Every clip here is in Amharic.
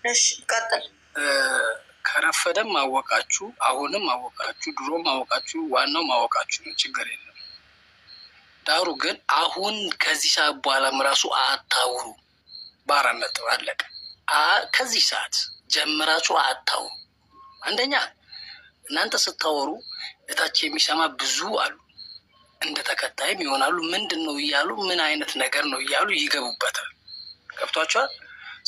እሺ ቀጥል። ከረፈደም ማወቃችሁ፣ አሁንም ማወቃችሁ፣ ድሮም ማወቃችሁ፣ ዋናው ማወቃችሁ ነው። ችግር የለም። ዳሩ ግን አሁን ከዚህ ሰዓት በኋላም ራሱ አታውሩ። በአራት ነጥብ አለቀ። ከዚህ ሰዓት ጀምራችሁ አታውሩ። አንደኛ እናንተ ስታወሩ እታች የሚሰማ ብዙ አሉ፣ እንደ ተከታይም ይሆናሉ። ምንድን ነው እያሉ ምን አይነት ነገር ነው እያሉ ይገቡበታል። ገብቷችኋል?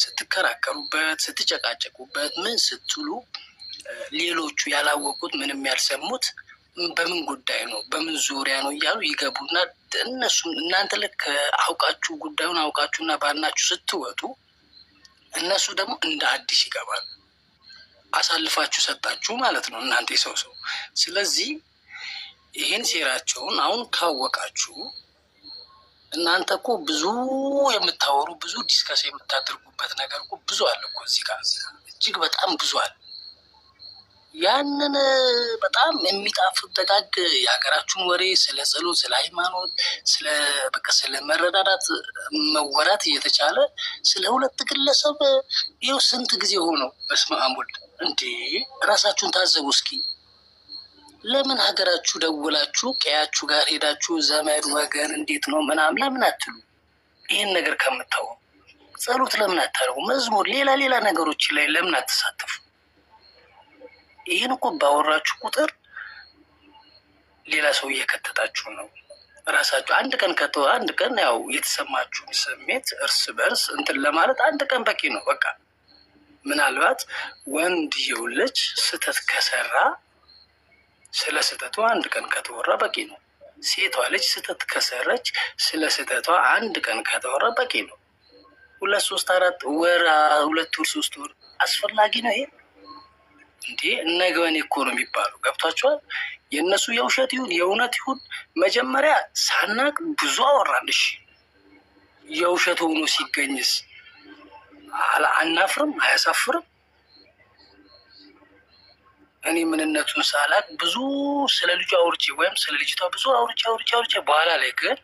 ስትከራከሩበት፣ ስትጨቃጨቁበት፣ ምን ስትሉ ሌሎቹ ያላወቁት ምንም ያልሰሙት በምን ጉዳይ ነው በምን ዙሪያ ነው እያሉ ይገቡና እነሱም እናንተ ልክ አውቃችሁ ጉዳዩን አውቃችሁና ባናችሁ ስትወጡ እነሱ ደግሞ እንደ አዲስ ይገባሉ። አሳልፋችሁ ሰጣችሁ ማለት ነው እናንተ የሰው ሰው። ስለዚህ ይህን ሴራቸውን አሁን ካወቃችሁ እናንተ እኮ ብዙ የምታወሩ ብዙ ዲስከስ የምታደርጉበት ነገር እኮ ብዙ አለ እኮ እዚህ ጋር እጅግ በጣም ብዙ አለ። ያንን በጣም የሚጣፍጥ ደጋግ የሀገራችሁን ወሬ ስለ ጸሎት፣ ስለ ሃይማኖት፣ ስለ መረዳዳት መወራት እየተቻለ ስለ ሁለት ግለሰብ ይኸው ስንት ጊዜ ሆነው። በስመ አብ ወልድ እንዴ! እራሳችሁን ታዘቡ እስኪ። ለምን ሀገራችሁ ደውላችሁ ቀያችሁ ጋር ሄዳችሁ ዘመድ ወገን እንዴት ነው ምናምን ለምን አትሉ? ይህን ነገር ከምታው ጸሎት ለምን አታደርጉ? መዝሙር፣ ሌላ ነገሮች ላይ ለምን አትሳተፉ? ይህን እኮ ባወራችሁ ቁጥር ሌላ ሰው እየከተታችሁ ነው። ራሳችሁ አንድ ቀን ያው የተሰማችሁን ስሜት እርስ በርስ እንትን ለማለት አንድ ቀን በቂ ነው። በቃ ምናልባት ወንድየው ልጅ ስህተት ከሰራ ስለ ስህተቷ አንድ ቀን ከተወራ በቂ ነው። ሴቷ ልጅ ስህተት ከሰረች ስለ ስህተቷ አንድ ቀን ከተወራ በቂ ነው። 2 3 4 ወር 2 ወር 3 ወር አስፈላጊ ነው ይሄ እንዴ? ነገበኔ እኮ ነው የሚባለው። ገብቷቸዋል። የእነሱ የውሸት ይሁን የእውነት ይሁን መጀመሪያ ሳናቅ ብዙ አወራንሽ። የውሸት ሆኖ ሲገኝስ አናፍርም? አያሳፍርም? እኔ ምንነቱን ሳላቅ ብዙ ስለ ልጁ አውርቼ ወይም ስለ ልጅቷ ብዙ አውርቼ በኋላ ላይ ግን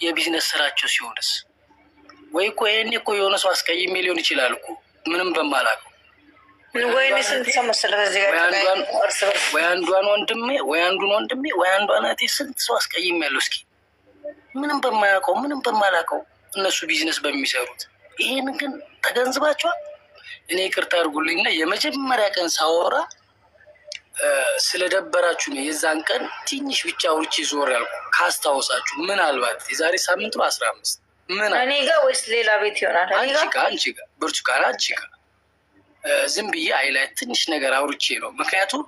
የቢዝነስ ስራቸው ሲሆንስ ወይ እኮ ይሄኔ እኮ የሆነ ሰው አስቀይሜ ሊሆን ይችላል እኮ ምንም በማላውቀው ወይኔ ስንት ሰው መሰለህ በዚህ ጋር ወይ አንዷን ወንድሜ ወይ አንዷን እህቴ ስንት ሰው አስቀይሜያለሁ። እስኪ ምንም በማያውቀው ምንም በማላውቀው እነሱ ቢዝነስ በሚሰሩት ይሄን ግን ተገንዝባቸዋል። እኔ ይቅርታ አድርጉልኝና የመጀመሪያ ቀን ሳወራ ስለደበራችሁ ነው። የዛን ቀን ትንሽ ብቻ አውርቼ ዞር ያልኩ ካስታወሳችሁ፣ ምናልባት የዛሬ ሳምንት ነው 15 ምን እኔ ጋር ወይስ ሌላ ቤት ይሆናል? አንቺ ጋር ብርቱካን፣ አንቺ ጋር ዝም ብዬ አይላይ ትንሽ ነገር አውርቼ ነው። ምክንያቱም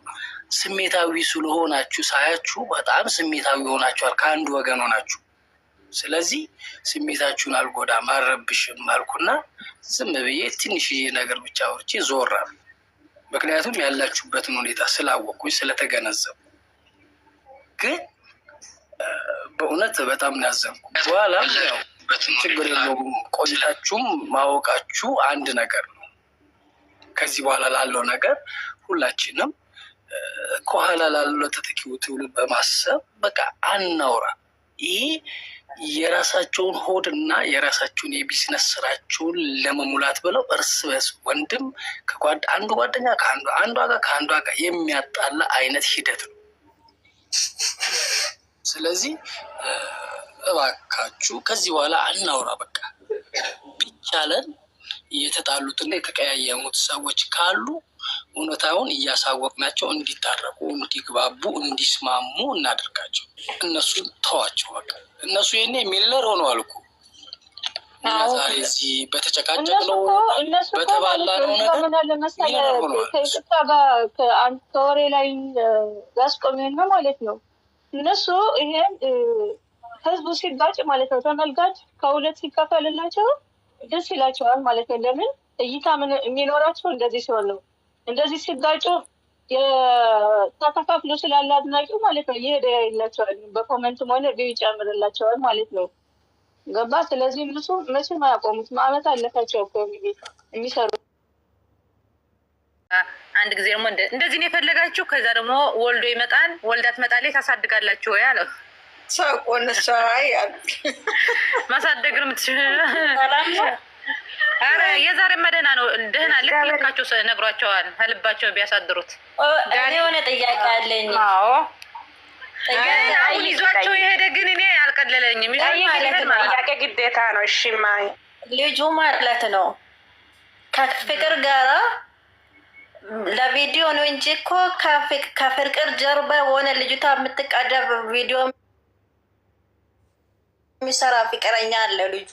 ስሜታዊ ስለሆናችሁ ሳያችሁ በጣም ስሜታዊ ሆናችኋል፣ ከአንዱ ወገን ሆናችሁ። ስለዚህ ስሜታችሁን አልጎዳም አልረብሽም አልኩና ዝም ብዬ ትንሽዬ ነገር ብቻ አውርቼ ዞራ። ምክንያቱም ያላችሁበትን ሁኔታ ስላወቅኩኝ ስለተገነዘቡ። ግን በእውነት በጣም ያዘንኩ። በኋላ ያው ችግር የለውም ቆይታችሁም ማወቃችሁ አንድ ነገር ነው። ከዚህ በኋላ ላለው ነገር ሁላችንም ከኋላ ላለው ተተኪው ትውልድ በማሰብ በቃ አናውራ። ይሄ የራሳቸውን ሆድና የራሳቸውን የቢዝነስ ስራቸውን ለመሙላት ብለው እርስ በርስ ወንድም አንዱ ጓደኛ ከአንዷ ጋር የሚያጣላ አይነት ሂደት ነው። ስለዚህ እባካችሁ ከዚህ በኋላ አናውራ። በቃ ቢቻለን የተጣሉትና የተቀያየሙት ሰዎች ካሉ እውነታውን እያሳወቅናቸው እንዲታረቁ፣ እንዲግባቡ፣ እንዲስማሙ እናደርጋቸው። እነሱን ተዋቸው። በቃ እነሱ ይሄኔ ሚሊነር ሆነዋል እኮ ዛሬ እዚህ በተጨቃጨቅ ነው በተባላ ነው ነገር ሚሊነር ሆነዋል። ከወሬ ላይ ያስቆሚና ማለት ነው። እነሱ ይሄን ህዝቡ ሲጋጭ ማለት ነው ተመልጋጭ ከሁለት ሲከፈልላቸው ደስ ይላቸዋል ማለት ነው። ለምን እይታ የሚኖራቸው እንደዚህ ሲሆን ነው። እንደዚህ ሲጋጩ ተከፋፍሎ ስላለ አድናቂው ማለት ነው ይሄ ይላቸዋል፣ በኮመንትም ሆነ ቪው ይጨምርላቸዋል ማለት ነው። ገባ? ስለዚህ እነሱ መቼም አያቆሙትም። ዓመት አለፋቸው እኮ የሚሰሩ። አንድ ጊዜ ደግሞ እንደዚህ ነው የፈለጋችሁ፣ ከዛ ደግሞ ወልዶ ይመጣል፣ ወልዳ ትመጣለች፣ ታሳድጋላችሁ ወይ አለው። ሳቆን ሳይ ማሳደግ ነው አረ የዛሬ መደህና ነው። ደህና ልክ ልካቸው ነግሯቸዋል። ከልባቸው ቢያሳድሩት። የሆነ ጥያቄ አለኝ። አዎ አሁን ይዟቸው የሄደ ግን እኔ አልቀለለኝም። ጥያቄ ግዴታ ነው። እሺ ልጁ ማለት ነው ከፍቅር ጋራ ለቪዲዮ ነው እንጂ እኮ ከፍቅር ጀርባ ሆነ ልጅቷ የምትቀደብ ቪዲዮ የሚሰራ ፍቅረኛ አለ ልጁ።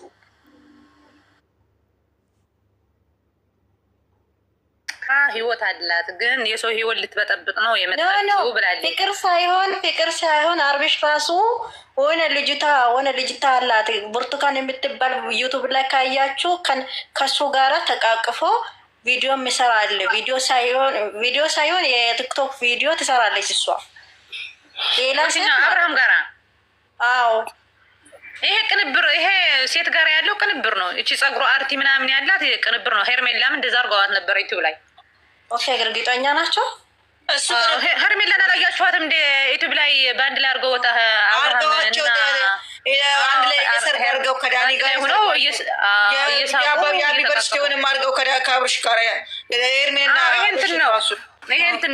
ህይወት አላት ግን የሰው ህይወት ልትበጠብጥ ነው የመጣችው ብላለች። ፍቅር ሳይሆን አርቢሽ ራሱ ሆነ ልጅቷ አላት ብርቱካን የምትባል ዩቱብ ላይ ካያችሁ ከሱ ጋራ ተቃቅፎ ቪዲዮ የሚሰራል። ቪዲዮ ሳይሆን የቲክቶክ ቪዲዮ ትሰራለች እሷ ሌላ አብርሃም ጋራ። አዎ ይሄ ቅንብር፣ ይሄ ሴት ጋር ያለው ቅንብር ነው። እቺ ጸጉሩ አርቲ ምናምን ያላት ቅንብር ነው። ሄርሜላም እንደዛ አርገዋት ነበር ዩቱብ ላይ። ኦኬ እርግጠኛ ናቸው። ሄርሜላን አላያችኋትም? እንደ ዩቱብ ላይ በአንድ ላይ አርገው ወጣ አርገዋቸው አንድ ላይ የሰርግ አርገው ከዳኒ ጋር ሆነው ዩኒቨርሲቲውንም አርገው ከአብርሽ ጋር ሄርሜላ ይሄ እንትን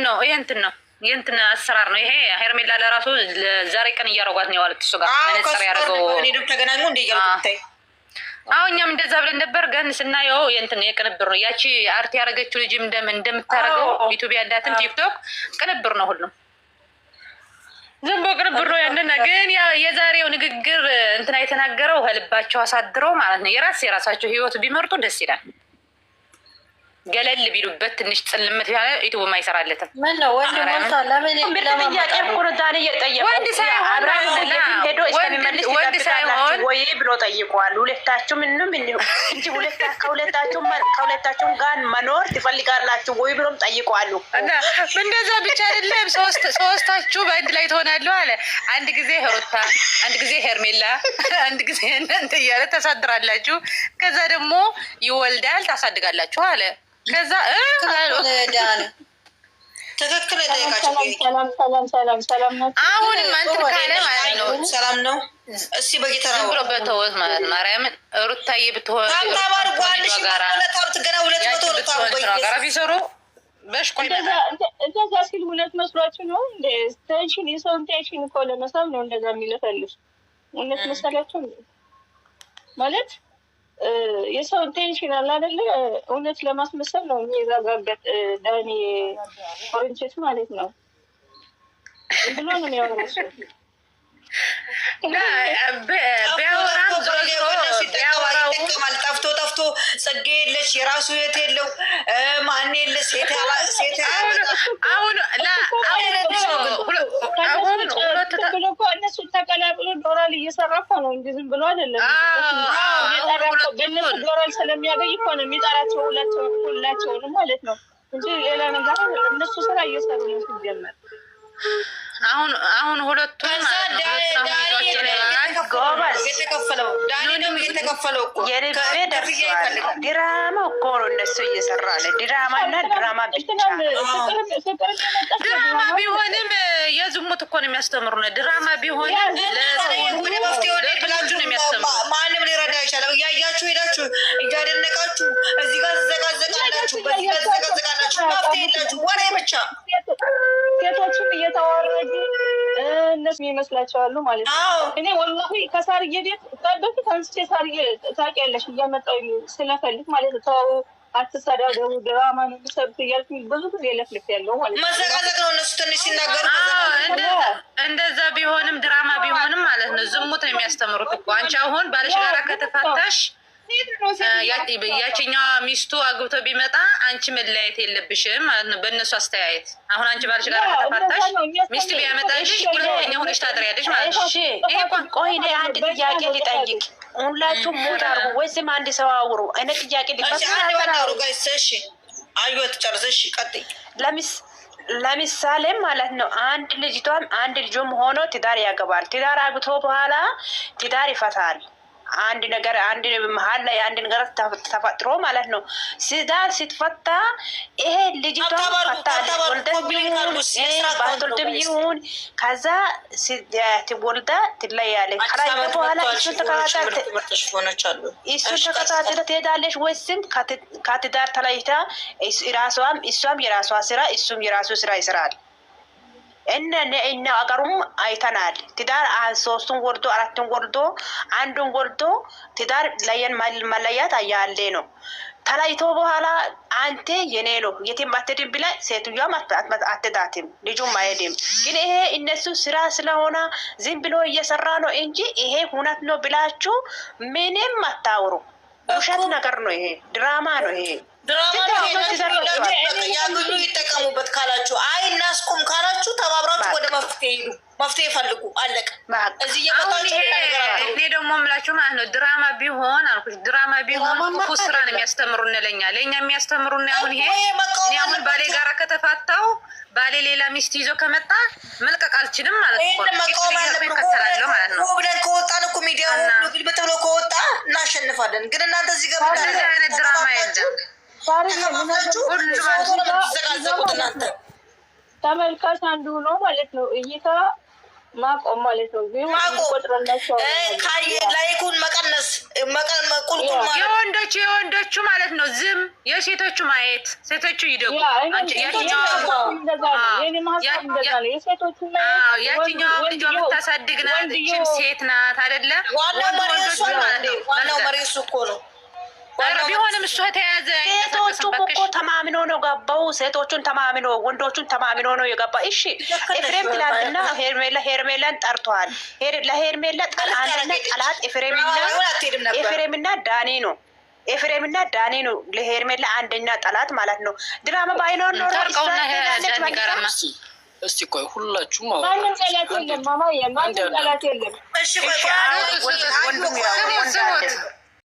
ነው የእንትን አሰራር ነው ይሄ። ሄርሜላ ለራሱ ዛሬ ቀን እያረጓት ነው የዋለች እሱ ጋር መነጽር ያደርገው ተገናኙ እንደ እያልኩታይ። አዎ እኛም እንደዛ ብለን ነበር፣ ግን ስናየው የእንትን የቅንብር ነው። ያቺ አርቲ ያደረገችው ልጅ እንደምታደርገው ዩቱብ ያላትን ቲክቶክ ቅንብር ነው ሁሉም ዝም ብሎ ቅንብር ነው። ያንን ግን የዛሬው ንግግር እንትና የተናገረው ከልባቸው አሳድረው ማለት ነው። የራሳቸው ህይወት ቢመርጡ ደስ ይላል። ገለል ቢሉበት ትንሽ ጽልምት ያለ ዩቱብ አይሰራለትም። ምን ነው ወንድ ሞልታ ለምን ጥያቄ ቁርዳን እየጠየቁ ወንድ ሳይሆን ወይ ብሎ ጠይቋል። ሁለታችሁ ምንም እንጂ ከሁለታችሁም ጋር መኖር ትፈልጋላችሁ ወይ ብሎም ጠይቋሉ። እንደዛ ብቻ አይደለም፣ ሶስታችሁ በአንድ ላይ ትሆናለሁ አለ። አንድ ጊዜ ሩታ፣ አንድ ጊዜ ሄርሜላ፣ አንድ ጊዜ እናንተ እያለ ታሳድራላችሁ። ከዛ ደግሞ ይወልዳል ታሳድጋላችሁ አለ። ከዛ ትክክል ጠይቃቸው። ሰላም ነው። አሁን እንትን ካለ ማለት ነው ሰላም ነው። እስኪ በጌተራ ብሎ በተወት ማለት ማርያምን ሩታዬ ብትሆን ጋራ ቢሰሩ በሽቆ እንደዛ ሲል እውነት መስሏችሁ ነው? ቴንሽን የሰውን ቴንሽን እኮ ለመሳብ ነው እንደዛ የሚለፈልፍ እውነት መሰላችሁ ማለት የሰውን ቴንሽን አለ አይደለ? እውነት ለማስመሰል ነው የሚረጋገጥ ዳኒ ኦሬንጅት ማለት ነው ብሎ ነው የሚያወራው። ቢያወራም ጠፍቶ ጽጌ የለች የራሱ የት የለው ማን የለ ሴት እነሱ ተቀላቅሎ ዶራል እየሰራ እኮ ነው እንጂ ዝም ብሎ አይደለም። በእነሱ ዶራል ስለሚያገኝ እኮ ነው የሚጠራቸው ሁላቸውንም ማለት ነው እንጂ ሌላ ነገር እነሱ ስራ እየሰሩ ነው ሲጀመር። አሁን ሁለቱም የተከፈለው የልቤ ደርሷል። ድራማ እኮ ነው እነሱ እየሰራ አለ። ድራማ እና ድራማ ብቻ ድራማ ቢሆንም የዝሙት እኮ ነው የሚያስተምሩ ነው። ድራማ ቢሆንም ለትላችሁ ነው የሚያስተምሩ። ማንም ሊረዳ ይችላል። እያያችሁ ሄዳችሁ እያደነቃችሁ እዚህ ጋር ትዘጋዘቃላችሁ፣ በዚህ ጋር ትዘጋዘቃላችሁ። መፍትሄ የላችሁ ወሬ ብቻ። ሴቶችም እየተዋረዱ እነሱ ይመስላቸዋሉ ማለት ነው። እኔ ወላሂ ከሳርዬ ቤት በፊት አንስቼ ሳርዬ ታውቂያለሽ እያመጣሁ ስለፈልግ ማለት ነው ተው አትሰዳደቡ ድራማ ነው የሚሰሩት እያልኩኝ ብዙ ጊዜ ለፍልፍ ያለው ማለት ነው። መዘጋዘቅ ነው እነሱ ትንሽ ሲናገሩ። እንደዛ ቢሆንም ድራማ ቢሆንም ማለት ነው ዝሙት ነው የሚያስተምሩት እኮ። አንቺ አሁን ባለሽ ጋር ከተፋታሽ ያችኛዋ ሚስቱ አግብቶ ቢመጣ አንቺ መለያየት የለብሽም ማለት ነው በእነሱ አስተያየት። አሁን አንቺ ባልሽ ጋር ከተፋታሽ ሚስት ቢያመጣልሽ ሁለተኛ ሆነሽ ታድሪያለሽ ማለት ነው። ቆይ እኔ አንድ ጥያቄ ልጠይቅ። ሁላችሁም ሞት አርጉ ወይም አንድ ሰው አውሩ። እኔ ጥያቄ ለምሳሌ ማለት ነው አንድ ልጅቷም አንድ ልጁም ሆኖ ትዳር ያገባል። ትዳር አግብቶ በኋላ ትዳር ይፈታል። አንድ ነገር አንድ መሀል ላይ አንድ ነገር ተፈጥሮ ማለት ነው። ትዳር ስትፈታ ይሄ ልጅቷ ባትወልድም ይሁን ከዛ ወልዳ ትለያለች። ከላይ በኋላ እሱን ተከታትለ ትሄዳለች ወይስም ከትዳር ተለይታ እሷም የራሷ ስራ እሱም የራሱ ስራ ይስራል። እነ አገሩም አይተናል። ትዳር 3ቱን ወልዶ 4ቱን ወልዶ 1ዱን ወልዶ ትዳር ለየን መለያት ያለ ነው። ተለይቶ በኋላ አንተ የኔ ነው የትም አትሄድም ብላ ሴትዮዋም አትዳትም ልጁም አይሄድም። ግን ይሄ እነሱ ስራ ስለሆነ ዝም ብሎ እየሰራ ነው እንጂ ይሄ እውነት ነው ብላችሁ ምንም አታውሩ። ውሸት ነገር ነው ይሄ፣ ድራማ ነው ይሄ። ያገኙ ይጠቀሙበት ካላችሁ፣ አይ እናስቁም ካላችሁ ተባብራችሁ ወደ መፍትሄ ሄዱ፣ መፍትሄ ፈልጉ። አለቀ። እዚህ እኔ ደግሞ የምላችሁ ማለት ነው ድራማ ቢሆን አልኩሽ፣ ድራማ ቢሆን ክፉ ስራ ነው የሚያስተምሩን ለኛ የሚያስተምሩን። አሁን ይሄ እኔ አሁን ባሌ ጋራ ከተፋታው ባሌ ሌላ ሚስት ይዞ ከመጣ መልቀቅ አልችልም ማለት ነው። ይከተላለሁ ማለት ነው ብለን ከወጣን እኮ ሚዲያ ግልብጥ ብሎ ከወጣ እናሸንፋለን። ግን እናንተ እዚህ ጋር እንደዚህ አይነት ድራማ የለም። ተመልካች አንዱ ነው ማለት ነው። እይታ ማቆም ማለት ነው። ላይኩን መቀነስ የወንዶቹ ማለት ነው ዝም፣ የሴቶቹ ማየት፣ ሴቶቹ ይደጉ። ያችኛው ልጇ የምታሳድግ ናት፣ ይህችም ሴት ናት አይደለ? ዋናው መሪ እሱ እኮ ነው። ቢሆንም እሱ ተያዘ። ሴቶቹም እኮ ተማምኖ ነው ገባው። ሴቶቹን ተማምኖ ወንዶቹን ተማምኖ ነው የገባው። እሺ ኤፍሬም ትላንትና ሄርሜላን ጠርቷል። ለሄርሜላ አንደኛ ጠላት ኤፍሬምና ዳኒ ነው። ኤፍሬምና ዳኒ ነው ለሄርሜላ አንደኛ ጠላት ማለት ነው። ድራማ ባይኖር ኖሮ እስቲ ቆይ ሁላችሁም ማንም ጠላት የለም። ማማ የለም። ማንም ጠላት የለም። እሺ ቆይ